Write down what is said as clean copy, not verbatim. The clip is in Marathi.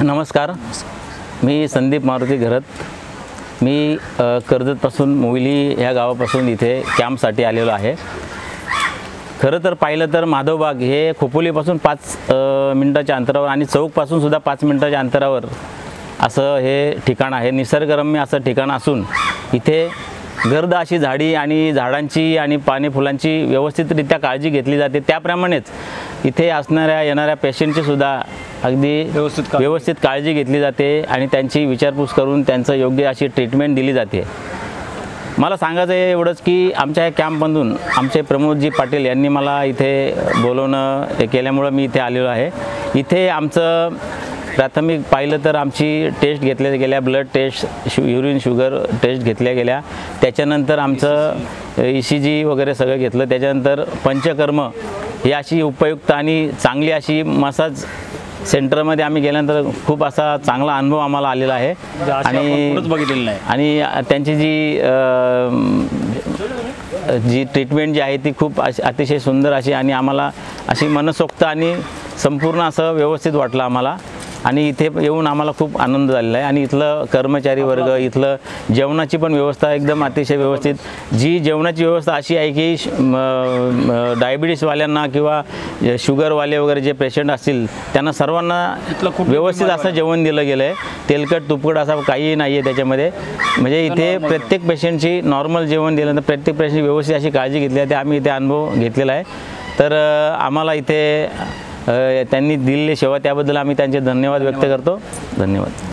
नमस्कार, मी संदीप मारुती घरत. मी कर्जतपासून मोहिली ह्या गावापासून इथे कॅम्पसाठी आलेलो आहे. खरं तर पाहिलं तर माधवबाग हे खोपोलीपासून 5 मिनिटाच्या अंतरावर आणि चौकपासून सुद्धा 5 मिनिटाच्या अंतरावर असं हे ठिकाण आहे. निसर्गरम्य असं ठिकाण असून इथे गर्द अशी झाडी आणि झाडांची आणि पाणी फुलांची व्यवस्थितरित्या काळजी घेतली जाते. त्याप्रमाणेच इथे असणाऱ्या येणाऱ्या पेशंटची सुद्धा अगदी व्यवस्थित काळजी घेतली जाते आणि त्यांची विचारपूस करून त्यांचं योग्य अशी ट्रीटमेंट दिली जाते. मला सांगायचं आहे एवढंच की आमच्या या कॅम्पमधून आमचे प्रमोदजी पाटील यांनी मला इथे बोलवणं केल्यामुळं मी इथे आलेलो आहे. इथे आमचं प्राथमिक पाहिलं तर आमची टेस्ट घेतल्या गेल्या, blood test, urine sugar test घेतल्या गेल्या. त्याच्यानंतर आमचं ECG वगैरे सगळं घेतलं. त्याच्यानंतर पंचकर्म ही अशी उपयुक्त आणि चांगली अशी मसाज सेंटरमध्ये आम्ही गेल्यानंतर खूप असा चांगला अनुभव आम्हाला आलेला आहे. आणि त्यांची जी ट्रीटमेंट जी आहे ती खूप अतिशय सुंदर अशी आणि आम्हाला अशी मनसोक्त आणि संपूर्ण असं व्यवस्थित वाटलं आम्हाला. आणि इथे येऊन आम्हाला खूप आनंद झालेला आहे. आणि इथलं कर्मचारी वर्ग, इथलं जेवणाची पण व्यवस्था एकदम अतिशय व्यवस्थित. जी जेवणाची व्यवस्था अशी आहे की डायबिटीसवाल्यांना किंवा शुगरवाले वगैरे जे पेशंट असतील त्यांना सर्वांना व्यवस्थित असं जेवण दिलं गेलं आहे. तेलकट तुपकट असं काहीही नाही आहे त्याच्यामध्ये. म्हणजे इथे प्रत्येक पेशंटची नॉर्मल जेवण दिलं तर प्रत्येक पेशंटची व्यवस्थित अशी काळजी घेतली आहे. ते आम्ही इथे अनुभव घेतलेला आहे. तर आम्हाला इथे त्यांनी दिलेली सेवा त्याबद्दल आम्ही त्यांचे धन्यवाद व्यक्त करतो. धन्यवाद.